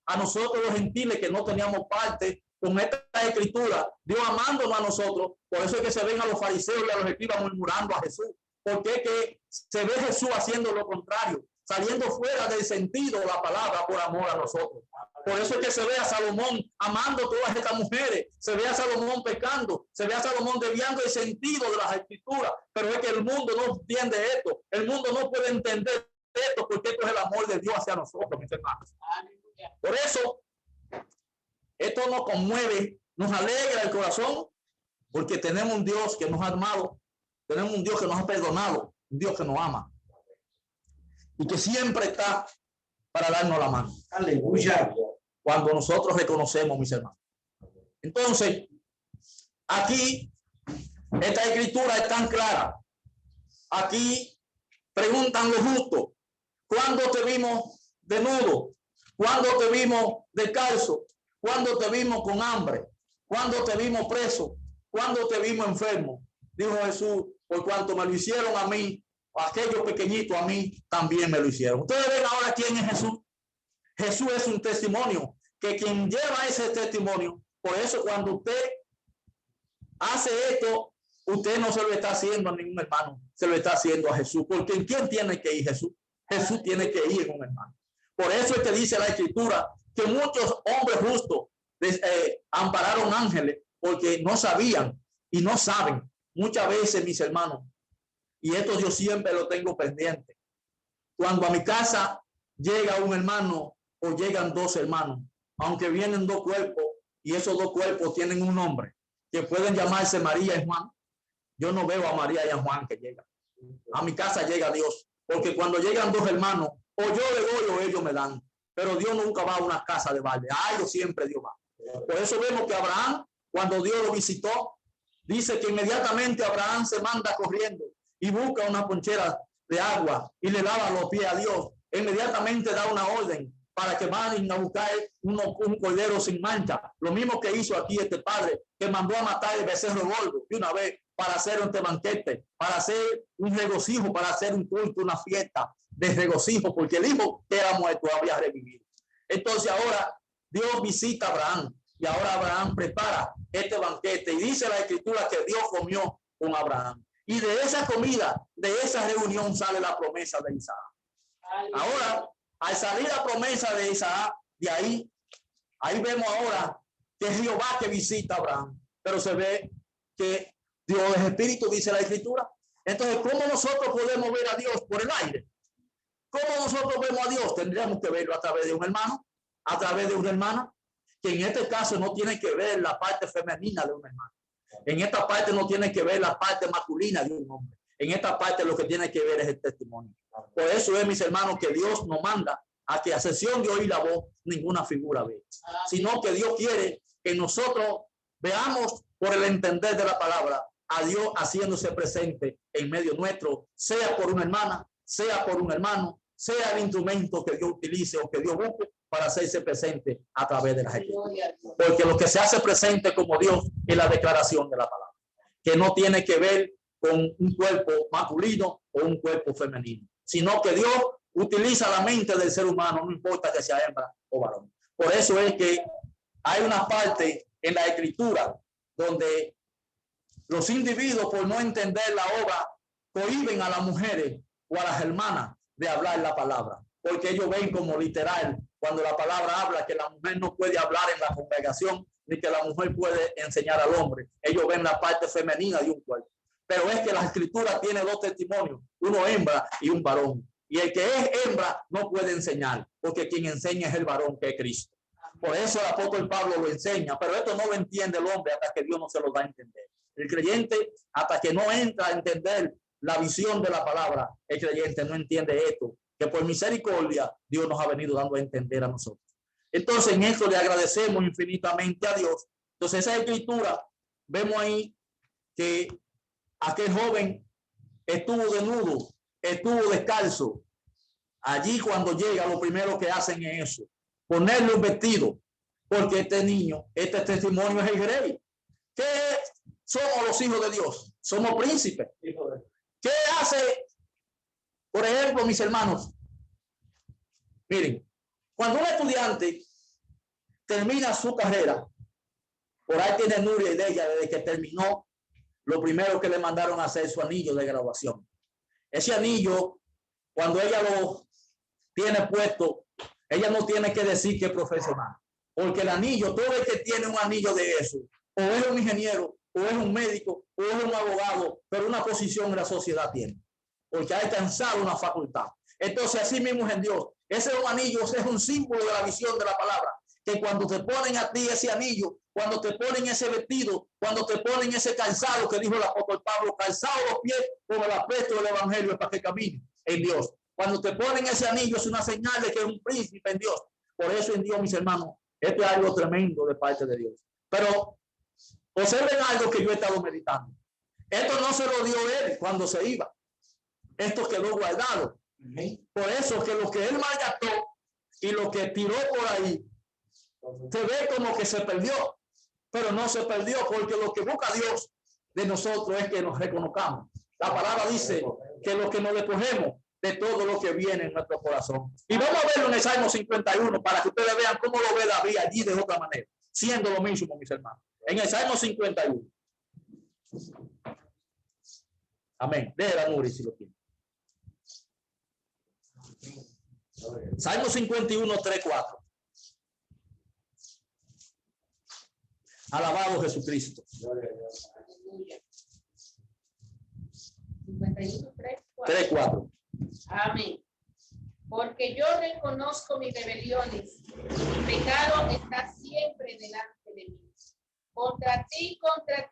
a nosotros los gentiles que no teníamos parte con esta escritura, Dios amándonos a nosotros. Por eso es que se ven a los fariseos y a los escribas murmurando a Jesús, porque es que se ve Jesús haciendo lo contrario, saliendo fuera del sentido de la palabra por amor a nosotros. Por eso es que se ve a Salomón amando todas estas mujeres, se ve a Salomón pecando, se ve a Salomón desviando el sentido de las escrituras, pero es que el mundo no entiende esto, el mundo no puede entender esto, porque esto es el amor de Dios hacia nosotros, mis hermanos. Por eso, esto nos conmueve, nos alegra el corazón, porque tenemos un Dios que nos ha amado, tenemos un Dios que nos ha perdonado, un Dios que nos ama y que siempre está para darnos la mano. Aleluya. Cuando nosotros reconocemos, mis hermanos. Entonces, aquí, esta escritura es tan clara. Aquí preguntan los justos, ¿cuándo te vimos desnudo? ¿Cuándo te vimos descalzo? ¿Cuándo te vimos con hambre? ¿Cuándo te vimos preso? ¿Cuándo te vimos enfermo? Dijo Jesús, por cuanto me lo hicieron a mí, aquellos pequeñitos a mí también me lo hicieron. Ustedes ven ahora quién es Jesús. Jesús es un testimonio, que quien lleva ese testimonio, por eso cuando usted hace esto, usted no se lo está haciendo a ningún hermano, se lo está haciendo a Jesús, porque ¿en quién tiene que ir Jesús? Jesús tiene que ir en un hermano. Por eso es que dice la escritura que muchos hombres justos ampararon ángeles porque no sabían y no saben. Muchas veces, mis hermanos, y esto yo siempre lo tengo pendiente, cuando a mi casa llega un hermano o llegan dos hermanos, aunque vienen dos cuerpos y esos dos cuerpos tienen un nombre, que pueden llamarse María y Juan, yo no veo a María y a Juan que llegan. A mi casa llega Dios, porque cuando llegan dos hermanos, o yo le doy o ellos me dan, pero Dios nunca va a una casa de balde, algo siempre Dios va. Por eso vemos que Abraham, cuando Dios lo visitó, dice que inmediatamente Abraham se manda corriendo y busca una ponchera de agua y le lava los pies a Dios. Inmediatamente da una orden para que vayan a buscar un cordero sin mancha. Lo mismo que hizo aquí este padre, que mandó a matar el becerro gordo de una vez para hacer un banquete, para hacer un regocijo, para hacer un culto, una fiesta de regocijo, porque el hijo que era muerto había revivido. Entonces ahora Dios visita a Abraham y ahora Abraham prepara este banquete y dice la escritura que Dios comió con Abraham. Y de esa comida, de esa reunión sale la promesa de Isaac. Ahora, al salir la promesa de Isaac, de ahí vemos ahora que es Jehová que visita a Abraham, pero se ve que Dios es espíritu, dice la escritura. Entonces, ¿cómo nosotros podemos ver a Dios por el aire? ¿Cómo nosotros vemos a Dios? Tendríamos que verlo a través de un hermano, a través de una hermana, que en este caso no tiene que ver la parte femenina de un hermano. En esta parte no tiene que ver la parte masculina de un hombre. En esta parte lo que tiene que ver es el testimonio. Por eso es, mis hermanos, que Dios nos manda a que a excepción de oír la voz, ninguna figura ve, sino que Dios quiere que nosotros veamos por el entender de la palabra a Dios haciéndose presente en medio nuestro, sea por una hermana, sea por un hermano, sea el instrumento que Dios utilice o que Dios busque para hacerse presente a través de la gente. Porque lo que se hace presente como Dios es la declaración de la palabra, que no tiene que ver con un cuerpo masculino o un cuerpo femenino, sino que Dios utiliza la mente del ser humano, no importa que sea hembra o varón. Por eso es que hay una parte en la escritura donde los individuos, por no entender la obra, prohíben a las mujeres o a las hermanas de hablar la palabra, porque ellos ven como literal cuando la palabra habla que la mujer no puede hablar en la congregación ni que la mujer puede enseñar al hombre. Ellos ven la parte femenina de un cuerpo, pero es que la escritura tiene dos testimonios, uno hembra y un varón, y el que es hembra no puede enseñar, porque quien enseña es el varón, que es Cristo. Por eso el apóstol Pablo lo enseña, pero esto no lo entiende el hombre hasta que Dios no se lo da a entender. El creyente, hasta que no entra a entender la visión de la palabra, el creyente no entiende esto, que por misericordia Dios nos ha venido dando a entender a nosotros. Entonces, en esto le agradecemos infinitamente a Dios. Entonces, esa escritura, vemos ahí que aquel joven estuvo desnudo, estuvo descalzo. Allí cuando llega, lo primero que hacen es eso, ponerle un vestido, porque este niño, este testimonio es el rey. ¿Qué somos los hijos de Dios? Somos príncipes. ¿Qué hace, por ejemplo, mis hermanos? Miren, cuando un estudiante termina su carrera, por ahí tiene Nuria y de ella, desde que terminó, lo primero que le mandaron a hacer su anillo de graduación. Ese anillo, cuando ella lo tiene puesto, ella no tiene que decir que es profesional, porque el anillo, todo el que tiene un anillo de eso, o es un ingeniero, o es un médico, o es un abogado, pero una posición en la sociedad tiene, porque ha alcanzado una facultad. Entonces, así mismo es en Dios. Ese anillo es un símbolo de la visión de la palabra, que cuando te ponen a ti ese anillo, cuando te ponen ese vestido, cuando te ponen ese calzado que dijo el apóstol Pablo, calzado los pies como el apresto del evangelio para que camine en Dios. Cuando te ponen ese anillo es una señal de que es un príncipe en Dios. Por eso en Dios, mis hermanos, esto es algo tremendo de parte de Dios. Pero observen algo que yo he estado meditando. Esto no se lo dio él cuando se iba. Esto quedó guardado. Por eso que lo que él malgastó y lo que tiró por ahí, se ve como que se perdió, pero no se perdió, porque lo que busca Dios de nosotros es que nos reconozcamos. La palabra dice que lo que nos despojemos de todo lo que viene en nuestro corazón. Y vamos a verlo en el Salmo 51 para que ustedes vean cómo lo ve David allí de otra manera, siendo lo mismo, mis hermanos. En el Salmo 51. Amén. Déjela, Nuri, si lo tiene. Salmo 51, 3, 4. Alabado Jesucristo. 51, 3, 4. Amén. Porque yo reconozco mis rebeliones, mi pecado está siempre delante de mí. Contra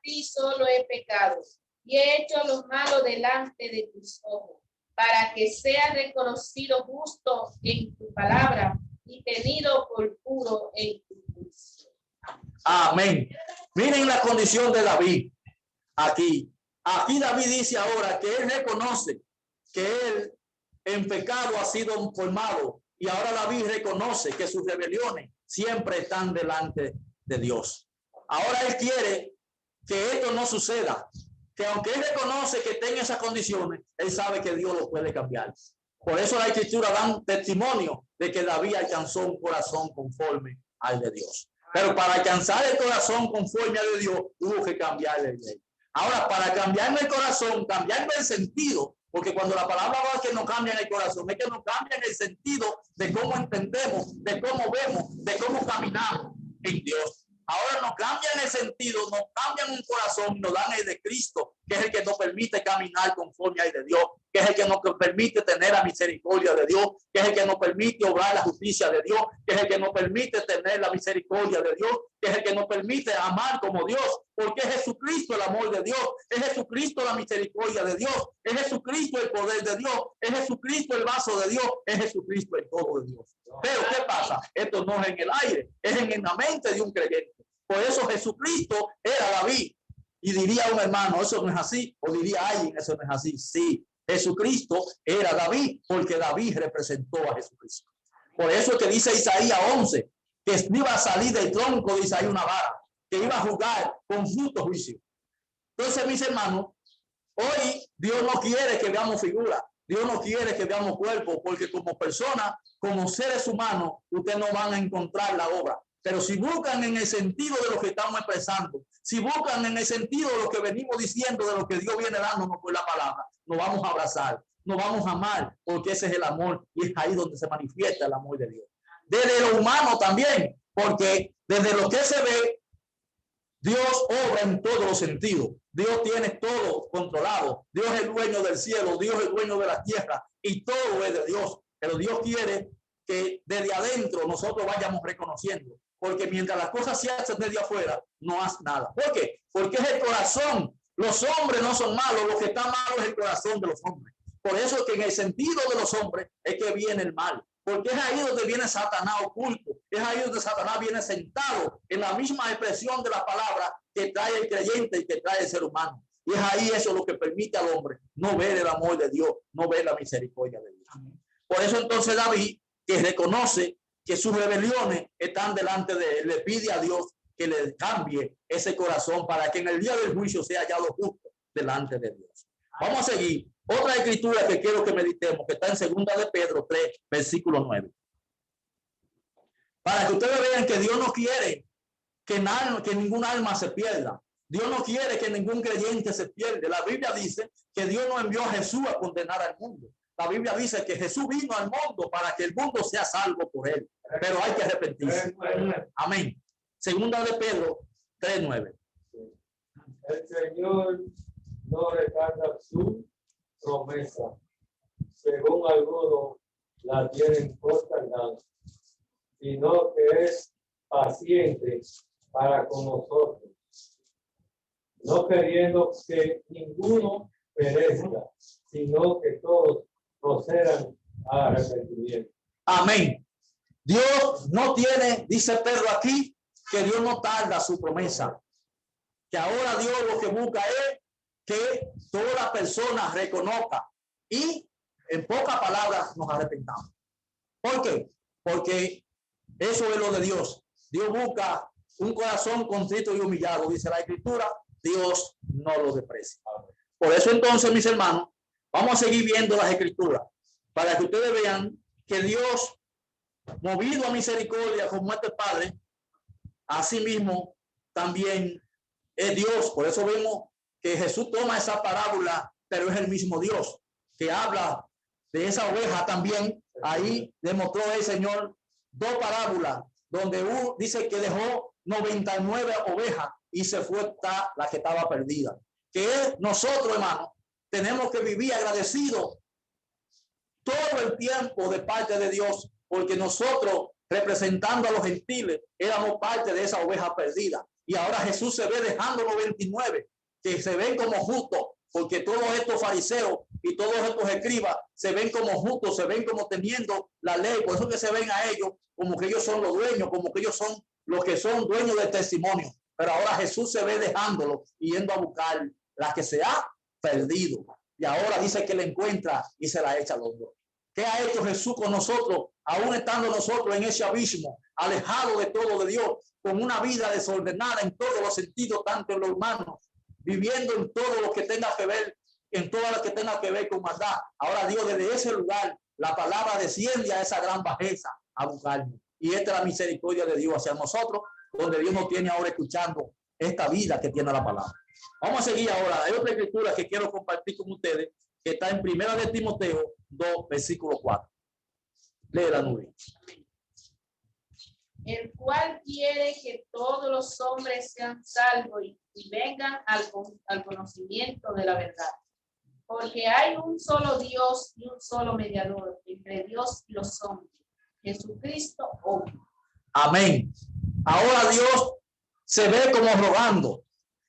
ti solo he pecado y he hecho lo malo delante de tus ojos, para que sea reconocido justo en tu palabra y tenido por puro en tu juicio. Amén. Miren la condición de David aquí. Aquí David dice ahora que él reconoce que él en pecado ha sido formado, y ahora David reconoce que sus rebeliones siempre están delante de Dios. Ahora él quiere que esto no suceda, que aunque él reconoce que está en esas condiciones, él sabe que Dios lo puede cambiar. Por eso la escritura da testimonio de que David alcanzó un corazón conforme al de Dios. Pero para alcanzar el corazón conforme al de Dios, tuvo que cambiarle el ley. Ahora, para cambiarme el corazón, cambiarme el sentido, porque cuando la palabra va que no cambia el corazón, es que nos cambia el sentido de cómo entendemos, de cómo vemos, de cómo caminamos en Dios. Ahora nos cambian el sentido, nos cambian un corazón, nos dan el de Cristo, que es el que nos permite caminar conforme al de Dios, que es el que nos permite tener la misericordia de Dios, que es el que nos permite obrar la justicia de Dios, que es el que nos permite tener la misericordia de Dios, que es el que nos permite amar como Dios, porque es Jesucristo el amor de Dios, es Jesucristo la misericordia de Dios, es Jesucristo el poder de Dios, es Jesucristo el vaso de Dios, es Jesucristo el todo de Dios. Pero ¿qué pasa? Esto no es en el aire, es en la mente de un creyente. Por eso Jesucristo era David. Y diría un hermano, eso no es así, o diría alguien, eso no es así. Sí, Jesucristo era David, porque David representó a Jesucristo. Por eso es que dice Isaías 11, que iba a salir del tronco de Isaías una vara, que iba a jugar con justo juicio. Entonces, mis hermanos, hoy Dios no quiere que veamos figuras, Dios no quiere que veamos cuerpos, porque como personas, como seres humanos, ustedes no van a encontrar la obra. Pero si buscan en el sentido de lo que estamos expresando, si buscan en el sentido de lo que venimos diciendo, de lo que Dios viene dándonos por la palabra, nos vamos a abrazar, nos vamos a amar, porque ese es el amor y es ahí donde se manifiesta el amor de Dios. Desde lo humano también, porque desde lo que se ve, Dios obra en todos los sentidos. Dios tiene todo controlado. Dios es el dueño del cielo, Dios es el dueño de la tierra y todo es de Dios. Pero Dios quiere que desde adentro nosotros vayamos reconociendo. Porque mientras las cosas se hacen desde afuera, no hace nada. ¿Por qué? Porque es el corazón. Los hombres no son malos, lo que está malo es el corazón de los hombres. Por eso es que en el sentido de los hombres es que viene el mal. Porque es ahí donde viene Satanás oculto. Es ahí donde Satanás viene sentado en la misma expresión de la palabra que trae el creyente y que trae el ser humano. Y es ahí eso lo que permite al hombre no ver el amor de Dios, no ver la misericordia de Dios. Por eso entonces David, que reconoce que sus rebeliones están delante de él, le pide a Dios que le cambie ese corazón para que en el día del juicio sea hallado justo delante de Dios. Vamos a seguir. Otra escritura que quiero que meditemos, que está en 2 de Pedro 3, versículo 9. Para que ustedes vean que Dios no quiere que ningún alma se pierda. Dios no quiere que ningún creyente se pierda. La Biblia dice que Dios no envió a Jesús a condenar al mundo. La Biblia dice que Jesús vino al mundo para que el mundo sea salvo por él. Pero hay que arrepentirse. Amén. 2 de Pedro 3, 9. El Señor no retarda su promesa, según algunos la tienen por tardanza, sino que es paciente para con nosotros, no queriendo que ninguno perezca, sino que todos procedan al arrepentimiento. Amén. Dios no tiene, dice Pedro aquí, que Dios no tarda su promesa. Que ahora Dios lo que busca es que todas las personas reconozcan y en pocas palabras nos arrepentamos. ¿Por qué? Porque eso es lo de Dios. Dios busca un corazón contrito y humillado, dice la Escritura. Dios no lo desprecia. Por eso entonces, mis hermanos, vamos a seguir viendo las Escrituras para que ustedes vean que Dios, movido a misericordia como este Padre, asimismo también es Dios. Por eso vemos que Jesús toma esa parábola, pero es el mismo Dios que habla de esa oveja también. Ahí demostró el Señor 2 parábolas, donde dice que dejó 99 ovejas y se fue la que estaba perdida. Que nosotros, hermanos, tenemos que vivir agradecidos todo el tiempo de parte de Dios, porque nosotros, representando a los gentiles, éramos parte de esa oveja perdida. Y ahora Jesús se ve dejando 99 que se ven como justos, porque todos estos fariseos y todos estos escribas se ven como justos, se ven como teniendo la ley. Por eso que se ven a ellos como que ellos son los dueños, como que ellos son los que son dueños del testimonio. Pero ahora Jesús se ve dejándolo y yendo a buscar la que se ha perdido. Y ahora dice que la encuentra y se la echa al hombro. ¿Qué ha hecho Jesús con nosotros, aún estando nosotros en ese abismo, alejados de todo de Dios, con una vida desordenada en todos los sentidos, tanto en lo humano, viviendo en todo lo que tenga que ver, en todo lo que tenga que ver con maldad? Ahora Dios, desde ese lugar, la palabra desciende a esa gran bajeza a buscarnos. Y esta es la misericordia de Dios hacia nosotros, donde Dios nos tiene ahora escuchando esta vida que tiene la palabra. Vamos a seguir ahora. Hay otra escritura que quiero compartir con ustedes, que está en Primera de Timoteo 2, versículo 4. Lee la nube. El cual quiere que todos los hombres sean salvos y vengan al conocimiento de la verdad. Porque hay un solo Dios y un solo mediador entre Dios y los hombres, Jesucristo hombre. Amén. Ahora Dios se ve como rogando.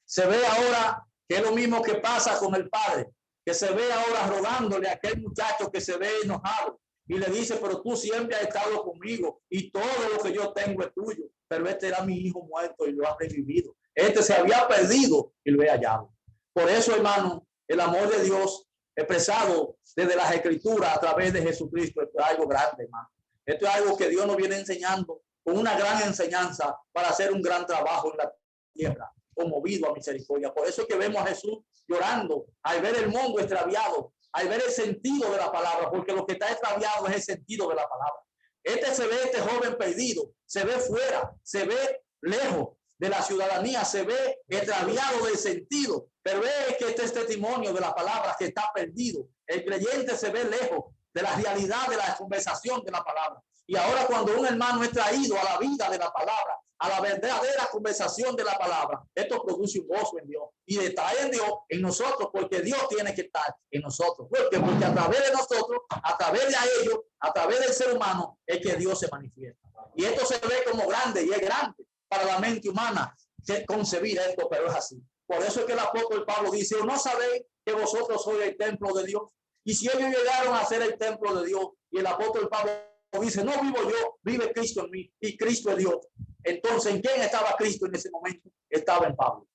Se ve ahora que es lo mismo que pasa con el Padre, que se ve ahora rogándole a aquel muchacho que se ve enojado y le dice, pero tú siempre has estado conmigo y todo lo que yo tengo es tuyo. Pero este era mi hijo muerto y lo ha revivido. Este se había perdido y lo he hallado. Por eso, hermano, el amor de Dios expresado desde las Escrituras a través de Jesucristo, esto es algo grande, hermano. Esto es algo que Dios nos viene enseñando con una gran enseñanza para hacer un gran trabajo en la tierra, conmovido a misericordia. Por eso es que vemos a Jesús llorando al ver el mundo extraviado, al ver el sentido de la palabra, porque lo que está extraviado es el sentido de la palabra. Este joven perdido, se ve fuera, se ve lejos de la ciudadanía, se ve extraviado del sentido, pero ve que este es testimonio de la palabra que está perdido. El creyente se ve lejos de la realidad de la conversación de la palabra. Y ahora cuando un hermano es traído a la vida de la palabra, a la verdadera conversación de la palabra, esto produce un gozo en Dios y está en Dios, en nosotros, porque Dios tiene que estar en nosotros. Porque a través de nosotros, a través de ellos, a través del ser humano, es que Dios se manifiesta. Y esto se ve como grande y es grande para la mente humana que concebir esto, pero es así. Por eso es que el apóstol Pablo dice, ¿no sabéis que vosotros sois el templo de Dios? Y si ellos llegaron a ser el templo de Dios, y el apóstol Pablo dice, no vivo yo, vive Cristo en mí, y Cristo es Dios. Entonces, ¿en quién estaba Cristo en ese momento? Estaba en Pablo.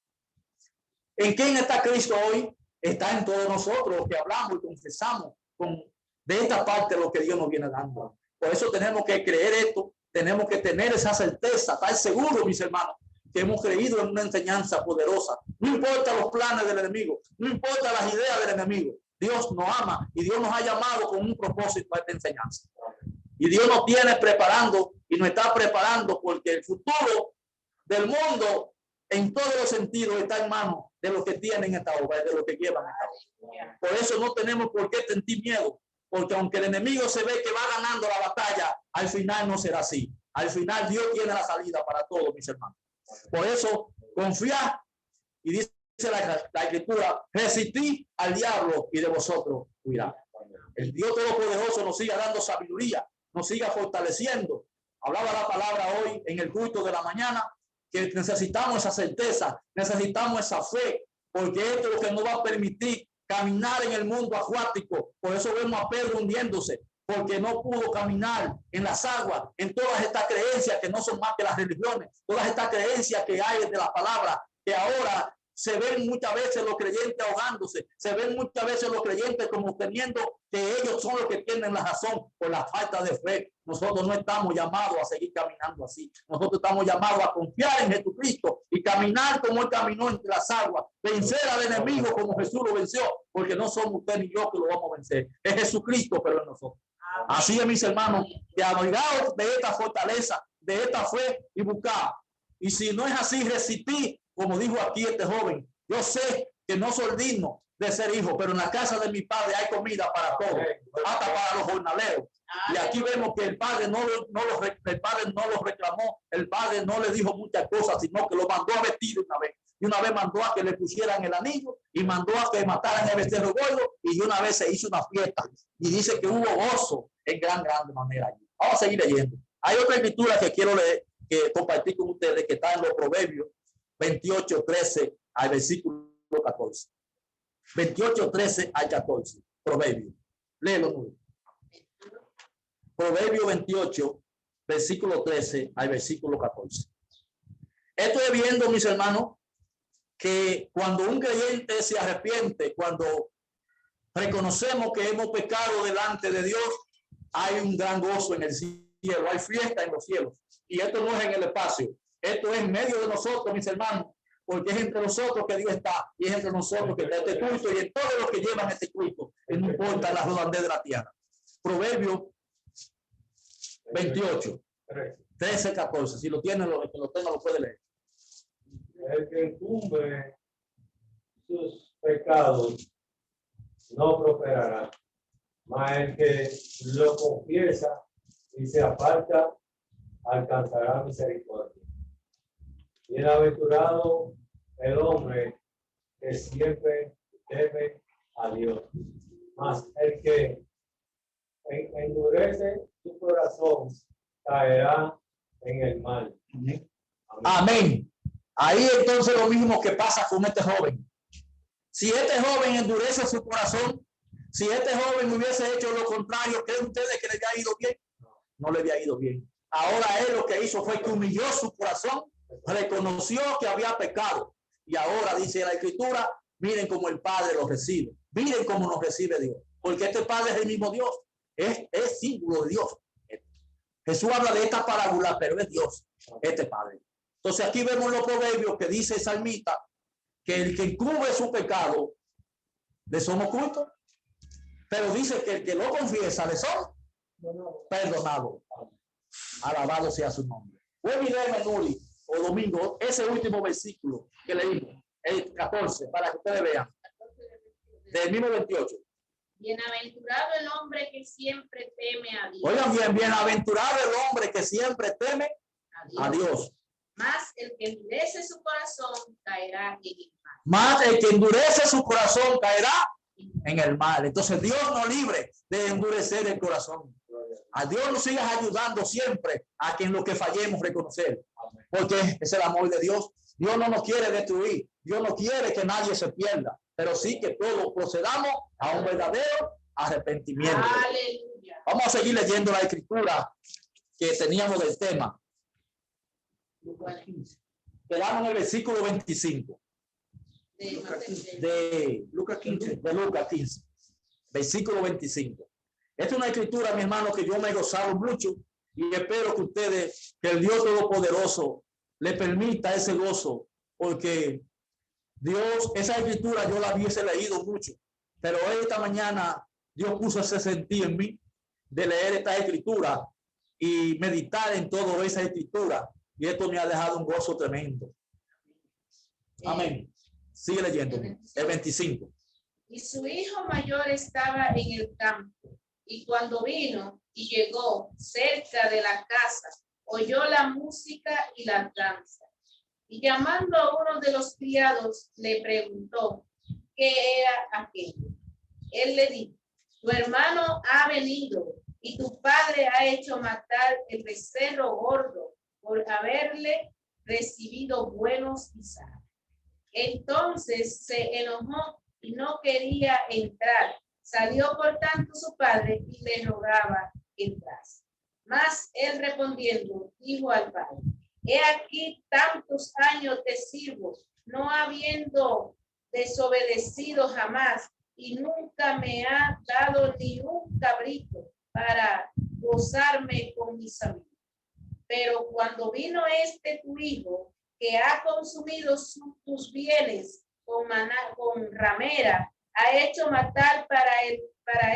¿En quién está Cristo hoy? Está en todos nosotros, los que hablamos y confesamos de esta parte lo que Dios nos viene dando. Por eso tenemos que creer esto, tenemos que tener esa certeza, estar seguros, mis hermanos, que hemos creído en una enseñanza poderosa. No importa los planes del enemigo, no importa las ideas del enemigo. Dios nos ama y Dios nos ha llamado con un propósito a esta enseñanza. Y Dios nos tiene preparando y nos está preparando porque el futuro del mundo en todos los sentidos está en manos de los que tienen esta obra, de los que llevan esta obra. Por eso no tenemos por qué sentir miedo, porque aunque el enemigo se ve que va ganando la batalla, al final no será así. Al final Dios tiene la salida para todos, mis hermanos. Por eso confiad y dice la escritura, resistid al diablo y de vosotros huirá. El Dios Todopoderoso nos siga dando sabiduría, nos siga fortaleciendo. Hablaba la palabra hoy en el culto de la mañana que necesitamos esa certeza, necesitamos esa fe, porque esto es lo que nos va a permitir caminar en el mundo acuático. Por eso vemos a Pedro hundiéndose, porque no pudo caminar en las aguas, en todas estas creencias que no son más que las religiones, todas estas creencias que hay de la palabra, que ahora se ven muchas veces los creyentes ahogándose, se ven muchas veces los creyentes como teniendo que ellos son los que tienen la razón por la falta de fe. Nosotros no estamos llamados a seguir caminando así. Nosotros estamos llamados a confiar en Jesucristo y caminar como Él caminó entre las aguas, vencer al enemigo como Jesús lo venció, porque no somos usted ni yo que lo vamos a vencer. Es Jesucristo, pero en nosotros. Así es, mis hermanos, que abrigaos de esta fortaleza, de esta fe y buscar. Y si no es así, resistir. Como dijo aquí este joven, yo sé que no soy digno de ser hijo, pero en la casa de mi padre hay comida para todos, hasta para los jornaleros. Y aquí vemos que el padre no lo reclamó, el padre no le dijo muchas cosas, sino que lo mandó a vestir una vez. Y una vez mandó a que le pusieran el anillo y mandó a que mataran el becerro gordo y una vez se hizo una fiesta. Y dice que hubo gozo en gran manera. Vamos a seguir leyendo. Hay otra escritura que quiero leer, que compartir con ustedes, que está en los Proverbios 28, 13 al versículo 14. 28, 13 al 14. Proverbio. Léelo. Proverbio 28, versículo 13 al versículo 14. Estoy viendo, mis hermanos, que cuando un creyente se arrepiente, cuando reconocemos que hemos pecado delante de Dios, hay un gran gozo en el cielo, hay fiesta en los cielos. Y esto no es en el espacio. Esto es en medio de nosotros, mis hermanos, porque es entre nosotros que Dios está y es entre nosotros que está este culto y en todos los que llevan este culto, no importa la redondez de la tierra. Proverbio 28, 13, 14. Si lo tiene, lo puede leer. El que incumbe sus pecados no prosperará, mas el que lo confiesa y se aparta alcanzará misericordia. Bienaventurado el hombre que siempre teme a Dios, mas el que endurece su corazón caerá en el mal. Amén. Amén. Ahí entonces lo mismo que pasa con este joven. Si este joven endurece su corazón, si este joven hubiese hecho lo contrario, ¿creen ustedes que le había ido bien? No le había ido bien. Ahora él lo que hizo fue que humilló su corazón, reconoció que había pecado. Y ahora dice la Escritura, miren cómo el Padre lo recibe. Miren cómo nos recibe Dios. Porque este Padre es el mismo Dios. Es símbolo de Dios. Jesús habla de esta parábola, pero es Dios, este Padre. Entonces aquí vemos los proverbios que dice el salmista que el que encubre su pecado le son ocultos, pero dice que el que lo confiesa le son perdonados. Alabado sea su nombre. Olvídeme, Nuri, o Domingo, ese último versículo que leímos, el 14, para que ustedes vean, del mismo 28. Bienaventurado el hombre que siempre teme a Dios. Oigan bien, bienaventurado el hombre que siempre teme a Dios. Más el que endurece su corazón caerá en el mal. Más el que endurece su corazón caerá en el mal. Entonces Dios nos libre de endurecer el corazón. A Dios nos siga ayudando siempre a que en lo que fallemos reconocer. Porque es el amor de Dios. Dios no nos quiere destruir. Dios no quiere que nadie se pierda. Pero sí que todos procedamos a un verdadero arrepentimiento. Aleluya. Vamos a seguir leyendo la escritura que teníamos del tema. Quedamos en el versículo 25. De Lucas 15. De Lucas 15. Versículo 25. Esta es una escritura, mi hermano, que yo me he gozado mucho y espero que ustedes, que el Dios Todopoderoso le permita ese gozo, porque Dios, esa escritura yo la hubiese leído mucho, pero esta mañana Dios puso ese sentir en mí de leer esta escritura y meditar en toda esa escritura, y esto me ha dejado un gozo tremendo. Amén. Sigue leyendo. El 25. Y su hijo mayor estaba en el campo, y cuando vino y llegó cerca de la casa, oyó la música y la danza. Y llamando a uno de los criados, le preguntó qué era aquello. Él le dijo: tu hermano ha venido y tu padre ha hecho matar el becerro gordo por haberle recibido buenos guisados. Entonces se enojó y no quería entrar. Salió por tanto su padre y le rogaba que entrase. Mas él respondiendo dijo al padre: he aquí tantos años te sirvo, no habiendo desobedecido jamás, y nunca me ha dado ni un cabrito para gozarme con mis amigos. Pero cuando vino tu hijo, que ha consumido tus bienes con ramera, ha hecho matar para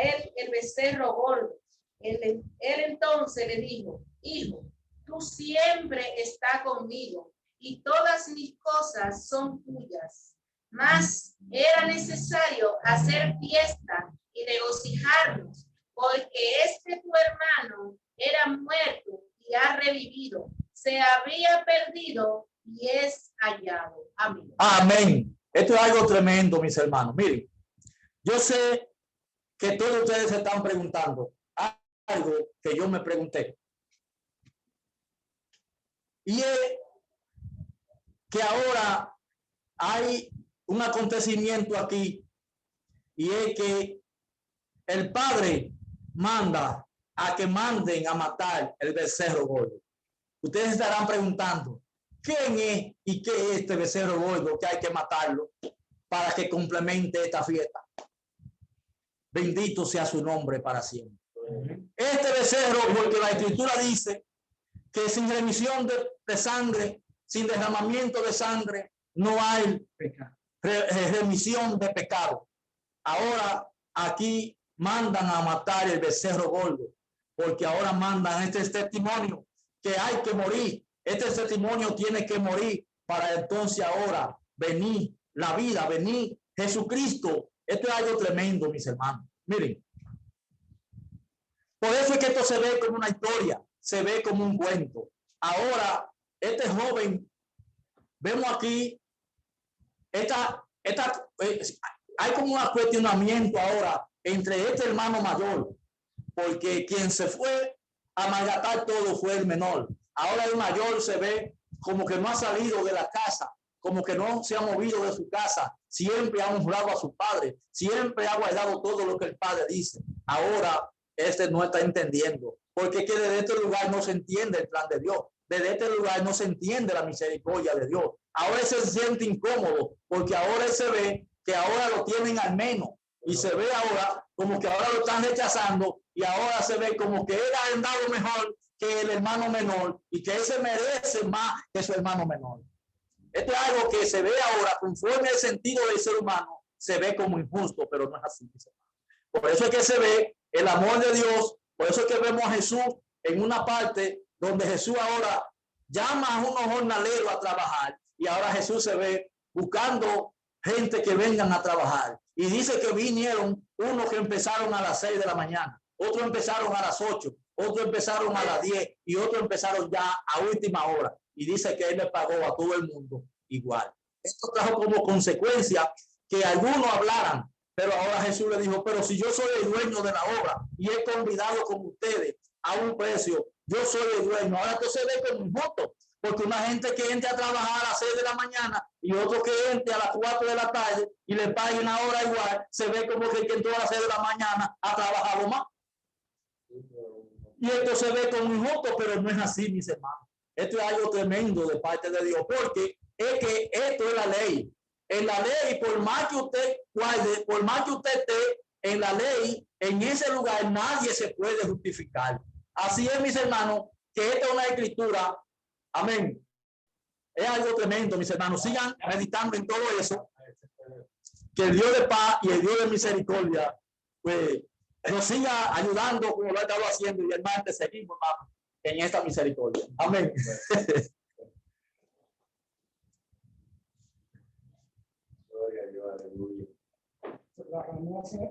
él el becerro gordo. Él entonces le dijo: hijo, tú siempre estás conmigo y todas mis cosas son tuyas. Mas era necesario hacer fiesta y regocijarnos, porque tu hermano era muerto y ha revivido, se había perdido y es hallado. Amén. Amén. Esto es algo tremendo, mis hermanos. Miren, yo sé que todos ustedes se están preguntando algo que yo me pregunté. Y es que ahora hay un acontecimiento aquí, y es que el padre manda a que manden a matar el becerro gordo. Ustedes estarán preguntando, ¿quién es y qué es este becerro gordo que hay que matarlo para que complemente esta fiesta? Bendito sea su nombre para siempre. Este becerro, porque la escritura dice que sin remisión de sangre, sin derramamiento de sangre, no hay remisión de pecado. Ahora aquí mandan a matar el becerro gordo, porque ahora mandan este testimonio que hay que morir. Este testimonio tiene que morir para entonces ahora venir la vida, venir Jesucristo, esto es algo tremendo, mis hermanos. Miren, por eso es que esto se ve como una historia, se ve como un cuento. Ahora, este joven, vemos aquí, hay como un cuestionamiento ahora entre este hermano mayor, porque quien se fue a malgastar todo fue el menor. Ahora el mayor se ve como que no ha salido de la casa, como que no se ha movido de su casa, siempre ha honrado a su padre, siempre ha guardado todo lo que el padre dice. Ahora este no está entendiendo, porque que desde este lugar no se entiende el plan de Dios, desde este lugar no se entiende la misericordia de Dios. Ahora se siente incómodo, porque ahora se ve que ahora lo tienen al menos, y se ve ahora como que ahora lo están rechazando, y ahora se ve como que él ha andado mejor que el hermano menor, y que él se merece más que su hermano menor. Esto es algo que se ve ahora conforme el sentido del ser humano, se ve como injusto, pero no es así. Por eso es que se ve el amor de Dios, por eso es que vemos a Jesús en una parte donde Jesús ahora llama a unos jornaleros a trabajar, y ahora Jesús se ve buscando gente que vengan a trabajar. Y dice que vinieron unos que empezaron a las 6 de la mañana, otros empezaron a las 8, otros empezaron a las 10 y otros empezaron ya a última hora. Y dice que él le pagó a todo el mundo igual. Esto trajo como consecuencia que algunos hablaran, pero ahora Jesús le dijo, pero si yo soy el dueño de la obra y he convidado con ustedes a un precio, yo soy el dueño. Ahora esto se ve como injusto, porque una gente que entre a trabajar a las 6 de la mañana y otro que entre a las 4 de la tarde y le pague una hora igual, se ve como que el que entró a las 6 de la mañana ha trabajado más. Y esto se ve como injusto, pero no es así, mis hermanos. Esto es algo tremendo de parte de Dios, porque es que esto es la ley. En la ley, por más que usted guarde, por más que usted esté en la ley, en ese lugar nadie se puede justificar. Así es, mis hermanos, que esta es una escritura. Amén. Es algo tremendo, mis hermanos. Sigan meditando en todo eso. Que el Dios de paz y el Dios de misericordia, pues, nos siga ayudando como lo ha estado haciendo, y hermano, seguimos, hermano, en esta misericordia. Amén. Gloria a Dios, aleluya.